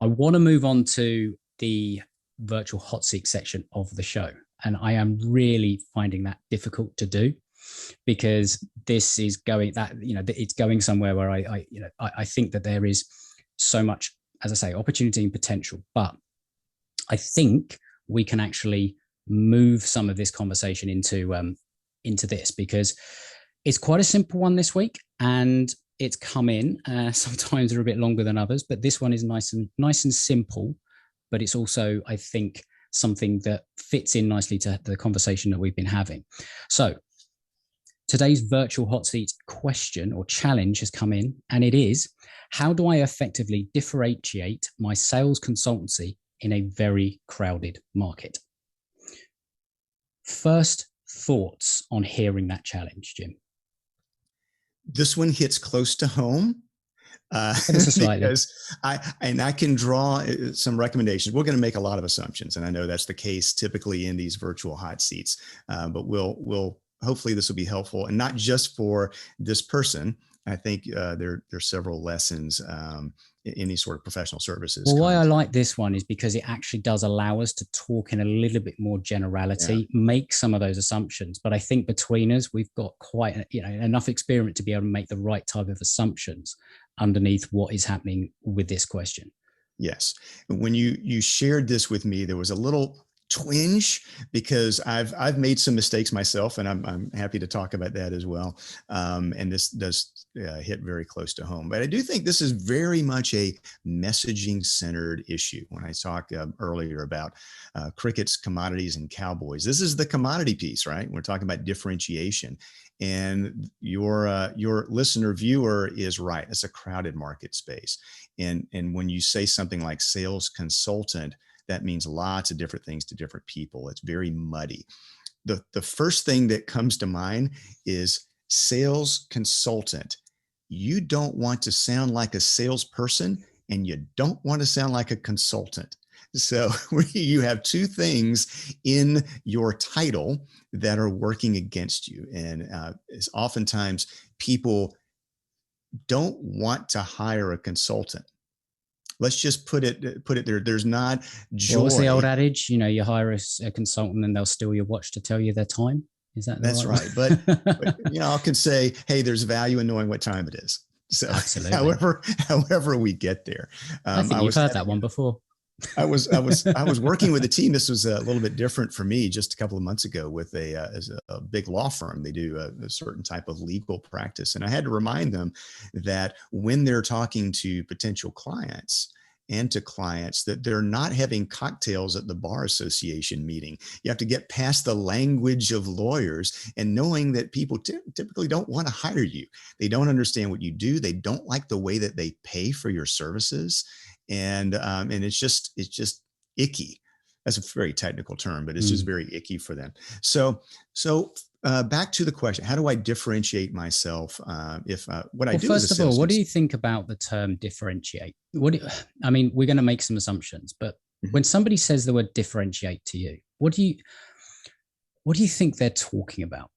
I want to move on to the virtual hot seat section of the show. And I am really finding that difficult to do because this is going that, it's going somewhere where I think that there is so much, as I say, opportunity and potential, but I think we can actually move some of this conversation into this because it's quite a simple one this week and it's come in. Sometimes they're a bit longer than others, but this one is nice and simple, but it's also, I think, something that fits in nicely to the conversation that we've been having. So today's virtual hot seat question or challenge has come in, and it is, how do I effectively differentiate my sales consultancy in a very crowded market? First thoughts on hearing that challenge, Jim? This one hits close to home. Because I can draw some recommendations. We're going to make a lot of assumptions, and I know that's the case typically in these virtual hot seats. But we'll hopefully this will be helpful, and not just for this person. I think there are several lessons in any sort of professional services. Well, why I like this one is because it actually does allow us to talk in a little bit more generality, make some of those assumptions. But I think between us, we've got quite enough experience to be able to make the right type of assumptions underneath what is happening with this question. Yes. When you shared this with me, there was a little twinge because I've made some mistakes myself, and I'm happy to talk about that as well. And this does hit very close to home, but I do think this is very much a messaging centered issue. When I talked earlier about crickets, commodities, and cowboys, this is the commodity piece, right? We're talking about differentiation, and your listener viewer is right. It's a crowded market space, and when you say something like sales consultant, that means lots of different things to different people. It's very muddy. The first thing that comes to mind is sales consultant. You don't want to sound like a salesperson, and you don't want to sound like a consultant. So you have two things in your title that are working against you. And it's oftentimes people don't want to hire a consultant. Let's just put it there. There's not joy. What's the old adage? You hire a consultant and they'll steal your watch to tell you their time. Is that that's right? But I can say, hey, there's value in knowing what time it is. So absolutely. However we get there. I think you've heard that one before. I was working with a team. This was a little bit different for me just a couple of months ago with a big law firm. They do a certain type of legal practice. And I had to remind them that when they're talking to potential clients and to clients, that they're not having cocktails at the bar association meeting. You have to get past the language of lawyers and knowing that people typically don't want to hire you. They don't understand what you do. They don't like the way that they pay for your services. And it's just icky. That's a very technical term, but it's just very icky for them. So back to the question: how do I differentiate myself? First of all, what do you think about the term differentiate? We're going to make some assumptions, but when somebody says the word differentiate to you, what do you think they're talking about?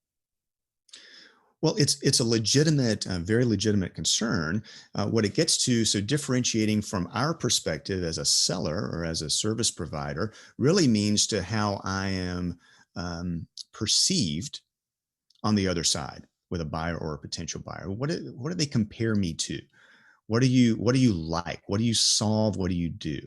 Well, it's a legitimate, very legitimate concern. What it gets to, so differentiating from our perspective as a seller or as a service provider really means to how I am perceived on the other side with a buyer or a potential buyer. What do they compare me to? What do you like? What do you solve? What do you do?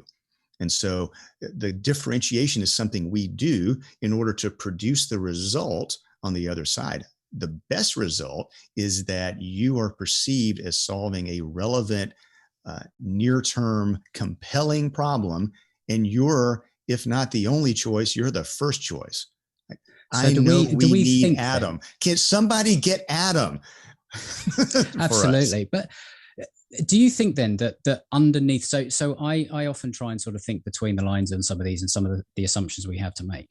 And so the differentiation is something we do in order to produce the result on the other side. The best result is that you are perceived as solving a relevant, near-term, compelling problem, and you're, if not the only choice, you're the first choice. So I know we need Adam. Can somebody get Adam? Absolutely. But do you think then that underneath, so I often try and sort of think between the lines on some of these and some of the assumptions we have to make.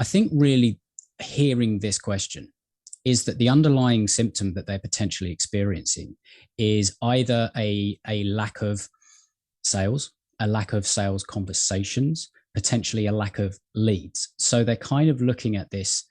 I think really hearing this question is that the underlying symptom that they're potentially experiencing is either a lack of sales, a lack of sales conversations, potentially a lack of leads. So they're kind of looking at this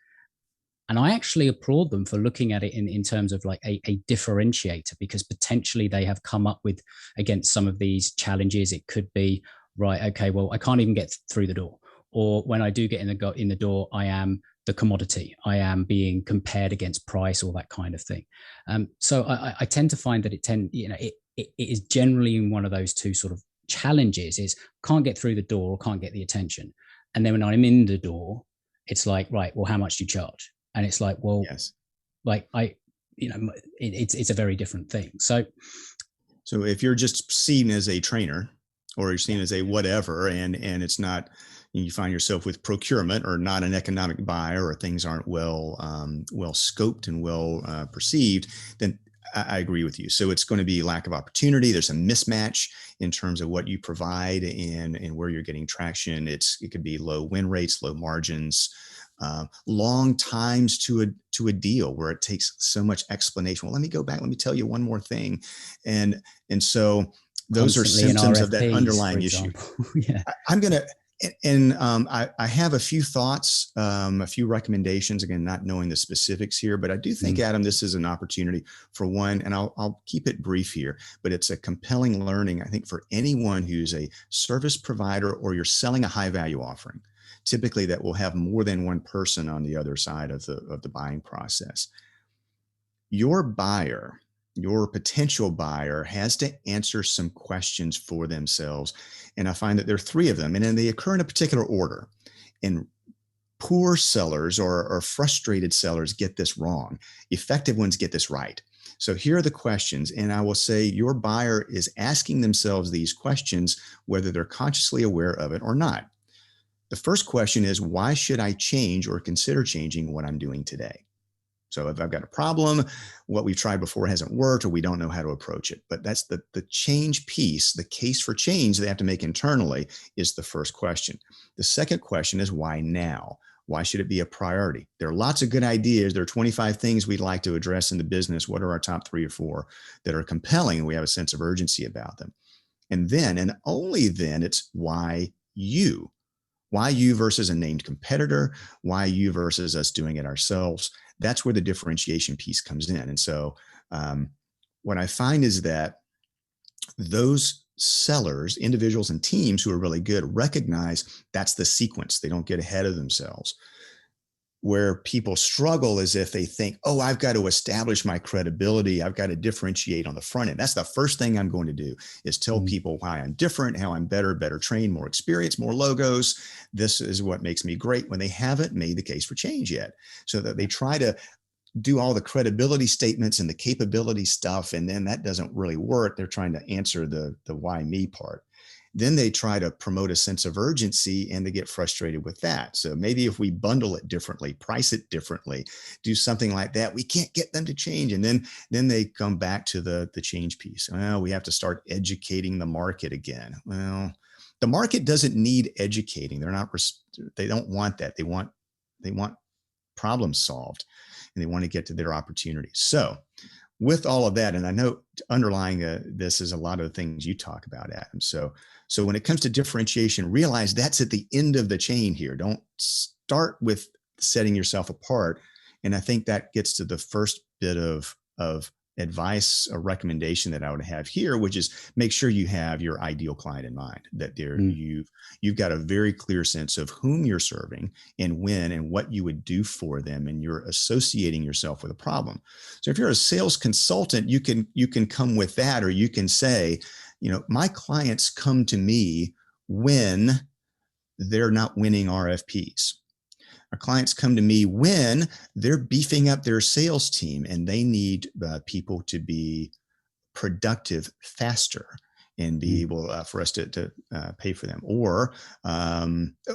And I actually applaud them for looking at it in terms of like a differentiator, because potentially they have come up with, against some of these challenges, it could be, right, okay, well, I can't even get through the door. Or when I do get in the door, I am the commodity. I am being compared against price, or that kind of thing. So I tend to find that it is generally in one of those two sort of challenges: is can't get through the door or can't get the attention. And then when I'm in the door, it's like, right, well, how much do you charge? And it's like, well, yes. like it's a very different thing. So if you're just seen as a trainer, or you're seen as a whatever, and it's not, you find yourself with procurement or not an economic buyer, or things aren't well scoped and well perceived, then I agree with you. So it's going to be lack of opportunity. There's a mismatch in terms of what you provide and where you're getting traction. It could be low win rates, low margins, long times to a deal where it takes so much explanation. Well, let me go back. Let me tell you one more thing. And so those are symptoms of that underlying issue. Yeah. I'm going to, and I have a few thoughts, a few recommendations, again, not knowing the specifics here, but I do think, Adam, this is an opportunity for one, and I'll keep it brief here, but it's a compelling learning, I think, for anyone who's a service provider or you're selling a high value offering, typically that will have more than one person on the other side of the buying process. Your buyer, your potential buyer, has to answer some questions for themselves. And I find that there are three of them, and then they occur in a particular order. And poor sellers or frustrated sellers get this wrong. Effective ones get this right. So here are the questions. And I will say your buyer is asking themselves these questions, whether they're consciously aware of it or not. The first question is, why should I change or consider changing what I'm doing today? So if I've got a problem, what we've tried before hasn't worked, or we don't know how to approach it. But that's the change piece, the case for change they have to make internally, is the first question. The second question is, why now? Why should it be a priority? There are lots of good ideas. There are 25 things we'd like to address in the business. What are our top 3 or 4 that are compelling and we have a sense of urgency about them? And then, and only then, it's why you? Why you versus a named competitor? Why you versus us doing it ourselves? That's where the differentiation piece comes in. And so what I find is that those sellers, individuals and teams who are really good, recognize that's the sequence. They don't get ahead of themselves. Where people struggle is if they think, oh, I've got to establish my credibility. I've got to differentiate on the front end. That's the first thing I'm going to do, is tell people why I'm different, how I'm better trained, more experience, more logos. This is what makes me great, when they haven't made the case for change yet. So that they try to do all the credibility statements and the capability stuff, and then that doesn't really work. They're trying to answer the why me part. Then they try to promote a sense of urgency, and they get frustrated with that. So maybe if we bundle it differently, price it differently, do something like that, we can't get them to change. And then they come back to the change piece. Well, we have to start educating the market again. Well, the market doesn't need educating. They don't want that. They want problems solved, and they want to get to their opportunities. So with all of that, and I know underlying this is a lot of the things you talk about, Adam. So when it comes to differentiation, realize that's at the end of the chain here. Don't start with setting yourself apart. And I think that gets to the first bit of advice or recommendation that I would have here, which is make sure you have your ideal client in mind, that you've got a very clear sense of whom you're serving and when and what you would do for them, and you're associating yourself with a problem. So if you're a sales consultant, you can come with that, or you can say, my clients come to me when they're not winning RFPs. Our clients come to me when they're beefing up their sales team and they need people to be productive faster and be able for us to pay for them, or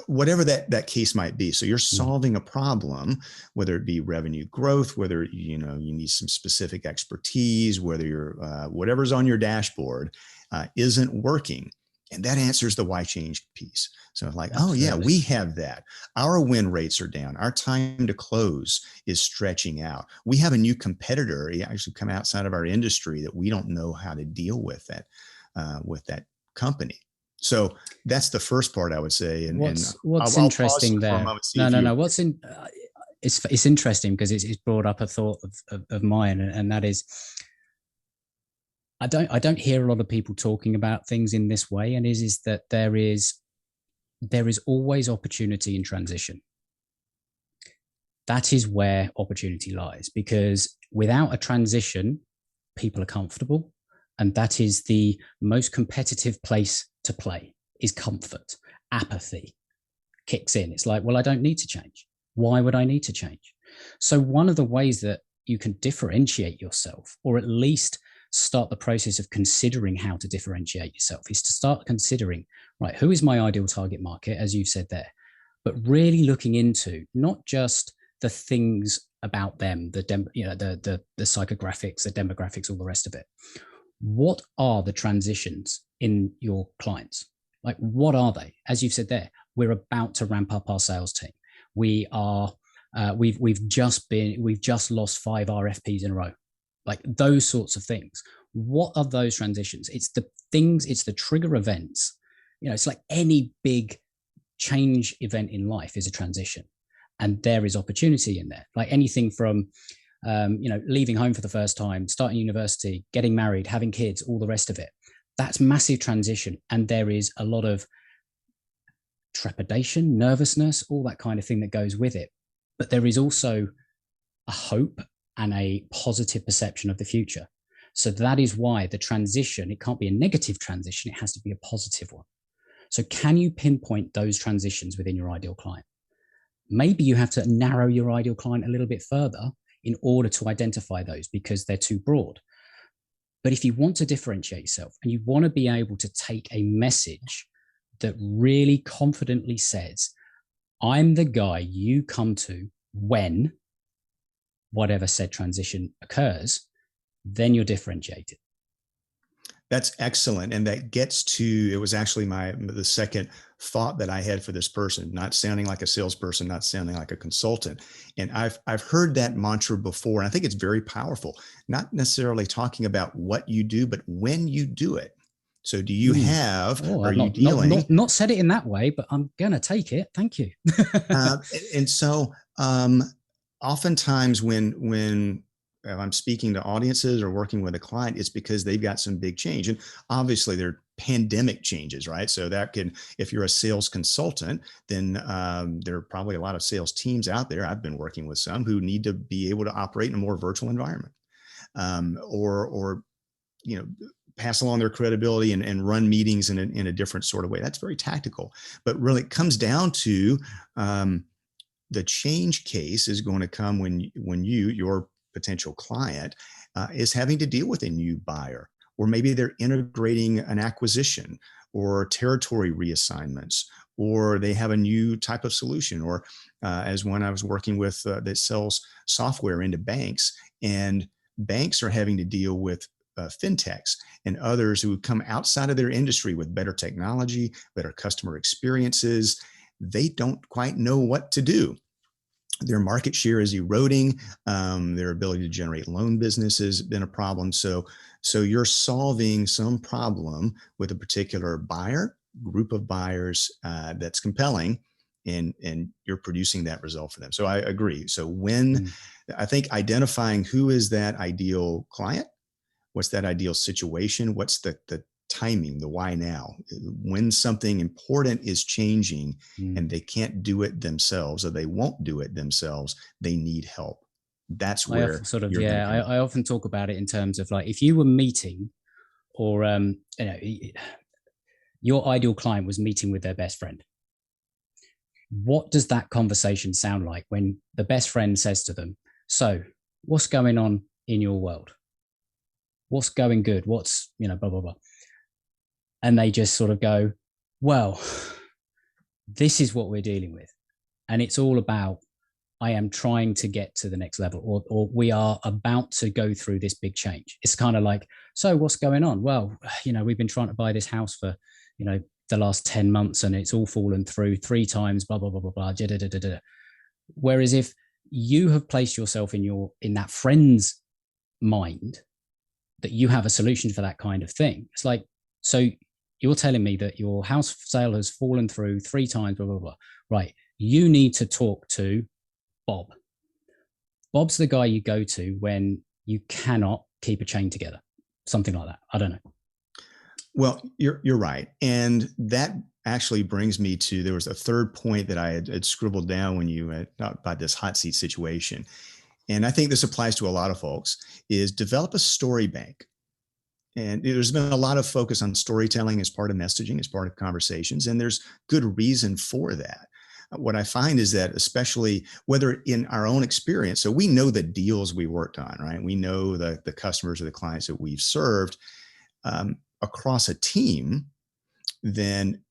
whatever that case might be. So you're solving a problem, whether it be revenue growth, whether you need some specific expertise, whether you're whatever's on your dashboard isn't working. And that answers the why change piece. So like, absolutely. Oh yeah, we have that. Our win rates are down. Our time to close is stretching out. We have a new competitor actually come outside of our industry that we don't know how to deal with that company. So that's the first part I would say. And what's interesting there? No. it's interesting because it's brought up a thought of mine, and that is, I don't hear a lot of people talking about things in this way, and is that there is always opportunity in transition. That is where opportunity lies, because without a transition, people are comfortable, and that is the most competitive place to play, is comfort. Apathy kicks in. It's like, well, I don't need to change. Why would I need to change? So one of the ways that you can differentiate yourself, or at least start the process of considering how to differentiate yourself, is to start considering, right, who is my ideal target market, as you've said there, but really looking into not just the things about them, the psychographics, the demographics, all the rest of it. What are the transitions in your clients? Like, what are they? As you've said there, we're about to ramp up our sales team. We are, we've just lost 5 RFPs in a row. Like those sorts of things. What are those transitions? It's the things, it's the trigger events. It's like any big change event in life is a transition, and there is opportunity in there. Like anything from, leaving home for the first time, starting university, getting married, having kids, all the rest of it. That's massive transition. And there is a lot of trepidation, nervousness, all that kind of thing that goes with it. But there is also a hope and a positive perception of the future. So that is why the transition, it can't be a negative transition, it has to be a positive one. So can you pinpoint those transitions within your ideal client? Maybe you have to narrow your ideal client a little bit further in order to identify those, because they're too broad. But if you want to differentiate yourself and you want to be able to take a message that really confidently says, I'm the guy you come to when whatever said transition occurs, then you're differentiated. That's excellent. And that gets to, it was actually the second thought that I had for this person, not sounding like a salesperson, not sounding like a consultant. And I've heard that mantra before, and I think it's very powerful, not necessarily talking about what you do, but when you do it. So do you have, are you dealing? Not said it in that way, but I'm going to take it. Thank you. And so oftentimes when I'm speaking to audiences or working with a client, it's because they've got some big change. And obviously they're pandemic changes, right? So that can, if you're a sales consultant, then there are probably a lot of sales teams out there. I've been working with some who need to be able to operate in a more virtual environment, or pass along their credibility and run meetings in a different sort of way. That's very tactical, but really it comes down to the change case is going to come when your potential client is having to deal with a new buyer, or maybe they're integrating an acquisition or territory reassignments, or they have a new type of solution, or as one I was working with that sells software into banks, and banks are having to deal with fintechs and others who come outside of their industry with better technology, better customer experiences. They don't quite know what to do. Their market share is eroding. Their ability to generate loan business has been a problem. So you're solving some problem with a particular buyer, group of buyers that's compelling, and you're producing that result for them. So I agree. So I think identifying who is that ideal client, what's that ideal situation, what's the timing, the why now, when something important is changing and they can't do it themselves, or they won't do it themselves, they need help. That's where I often talk about it in terms of, like, if you were meeting, or your ideal client was meeting with their best friend, what does that conversation sound like when the best friend says to them, so what's going on in your world? What's going good? What's, blah, blah, blah. And they just sort of go, well, this is what we're dealing with. And it's all about, I am trying to get to the next level, or we are about to go through this big change. It's kind of like, so what's going on? Well, we've been trying to buy this house for, the last 10 months and it's all fallen through 3 times, blah, blah, blah, blah, blah. Da, da, da, da. Whereas if you have placed yourself in that friend's mind, that you have a solution for that kind of thing. It's like, so you're telling me that your house sale has fallen through 3 times, blah, blah, blah. Right. You need to talk to Bob. Bob's the guy you go to when you cannot keep a chain together, something like that. I don't know. Well, you're right. And that actually brings me to, there was a third point that I had scribbled down when you talked about this hot seat situation. And I think this applies to a lot of folks, is develop a story bank. And there's been a lot of focus on storytelling as part of messaging, as part of conversations, and there's good reason for that. What I find is that, especially whether in our own experience, so we know the deals we worked on, right? We know the customers or the clients that we've served across a team, then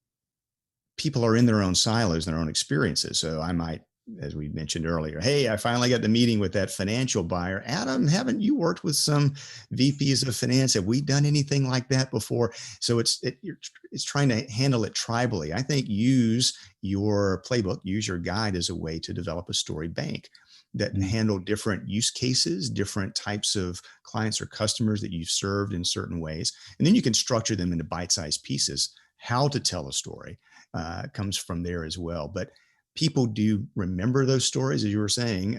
people are in their own silos, their own experiences. So I might, as we mentioned earlier, hey, I finally got the meeting with that financial buyer. Adam, haven't you worked with some VPs of finance? Have we done anything like that before? So it's trying to handle it tribally. I think use your playbook, use your guide as a way to develop a story bank that handle different use cases, different types of clients or customers that you've served in certain ways. And then you can structure them into bite-sized pieces. How to tell a story comes from there as well. But people do remember those stories, as you were saying.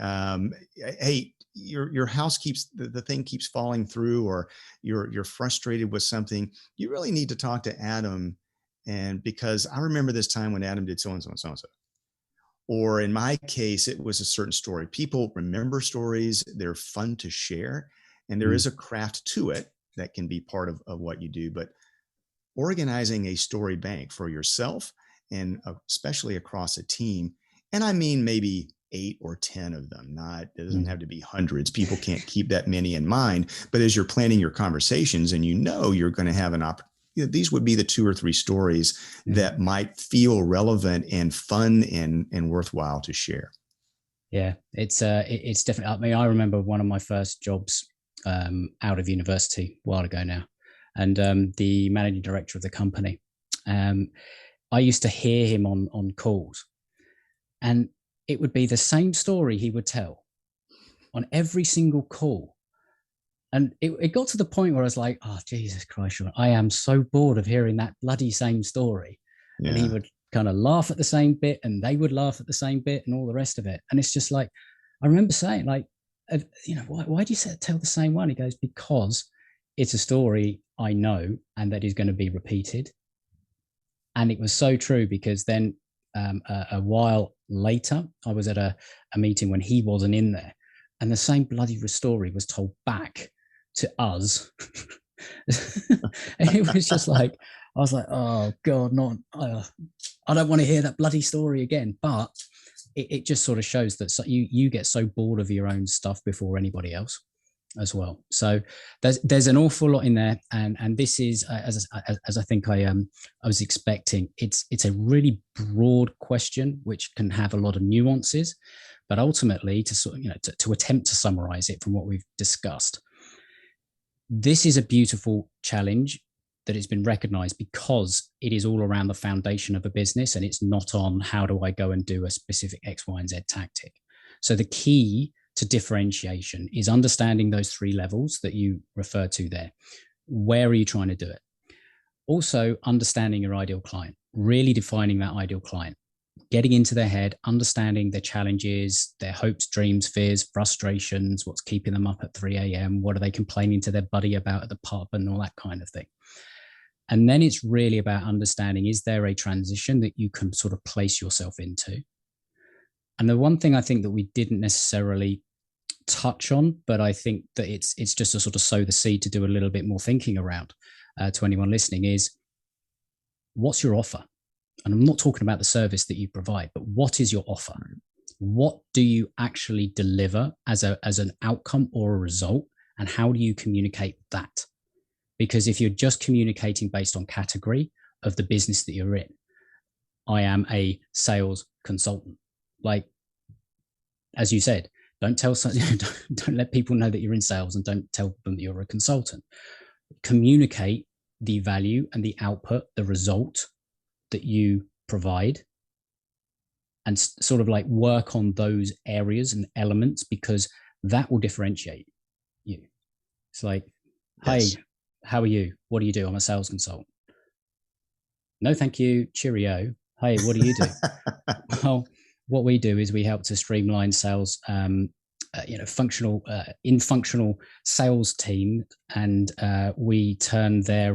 Hey, your house keeps, the thing keeps falling through, or you're frustrated with something. You really need to talk to Adam, and because I remember this time when Adam did so and so and so and so. Or in my case, it was a certain story. People remember stories. They're fun to share, and there is a craft to it that can be part of what you do. But organizing a story bank for yourself, and especially across a team. And I mean, maybe 8 or 10 of them, it doesn't have to be hundreds. People can't keep that many in mind, but as you're planning your conversations and you're going to have an opportunity, these would be the 2 or 3 stories that might feel relevant and fun and worthwhile to share. Yeah, it's definitely, I mean, I remember one of my first jobs out of university a while ago now, and the managing director of the company, I used to hear him on calls, and it would be the same story he would tell on every single call. And it got to the point where I was like, oh, Jesus Christ, Sean, I am so bored of hearing that bloody same story. Yeah. And he would kind of laugh at the same bit, and they would laugh at the same bit, and all the rest of it. And it's just like, I remember saying, like, why do you tell the same one? He goes, because it's a story I know and that is going to be repeated. And it was so true, because then a while later, I was at a meeting when he wasn't in there, and the same bloody story was told back to us. And it was just like, I was like, oh God, I don't want to hear that bloody story again. But it just sort of shows that you get so bored of your own stuff before anybody else as well. So there's an awful lot in there, and this is as I think I was expecting. It's a really broad question which can have a lot of nuances, but ultimately to attempt to summarize it from what we've discussed, this is a beautiful challenge that has been recognized because it is all around the foundation of a business, and it's not on how do I go and do a specific X, Y, and Z tactic. So the key to differentiation is understanding those 3 levels that you refer to there. Where are you trying to do it? Also, understanding your ideal client, really defining that ideal client, getting into their head, understanding their challenges, their hopes, dreams, fears, frustrations, what's keeping them up at 3 a.m., what are they complaining to their buddy about at the pub, and all that kind of thing. And then it's really about understanding, is there a transition that you can sort of place yourself into? And the one thing I think that we didn't necessarily touch on, but I think that it's just to sort of sow the seed to do a little bit more thinking around to anyone listening, is what's your offer? And I'm not talking about the service that you provide, but what is your offer? What do you actually deliver as an outcome or a result? And how do you communicate that? Because if you're just communicating based on category of the business that you're in, I am a sales consultant. Like, as you said, don't let people know that you're in sales, and don't tell them that you're a consultant. Communicate the value and the output, the result that you provide, and sort of like work on those areas and elements, because that will differentiate you. It's like, yes. Hey, how are you? What do you do? I'm a sales consultant. No, thank you. Cheerio. Hey, what do you do? Well, what we do is we help to streamline sales functional sales team, and we turn their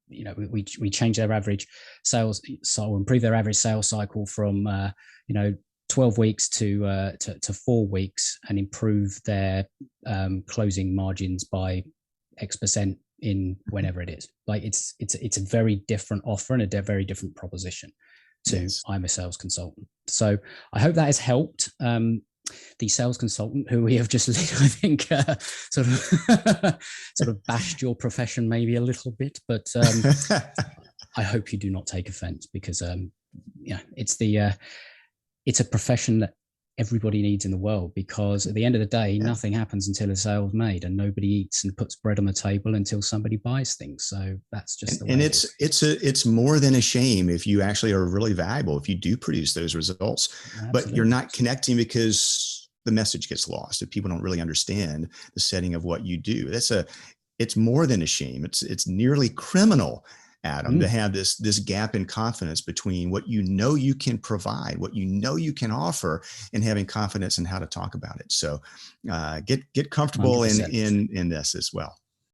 we change their average sales, so improve their average sales cycle from 12 weeks to 4 weeks, and improve their closing margins by X% in whenever it is. Like it's a very different offer and a very different proposition to yes. I'm a sales consultant. So I hope that has helped the sales consultant who we have just, I think, sort of bashed your profession maybe a little bit, but I hope you do not take offense, because it's a profession that everybody needs in the world, because at the end of the day, nothing happens until a sale's made, and nobody eats and puts bread on the table until somebody buys things. So that's just the way. And it's more than a shame if you actually are really valuable, if you do produce those results. Absolutely. But you're not connecting because the message gets lost. If people don't really understand the setting of what you do, it's more than a shame. It's nearly criminal, Adam, to have this gap in confidence between what you can provide, what you can offer, and having confidence in how to talk about it. So get comfortable 100%. in this as well.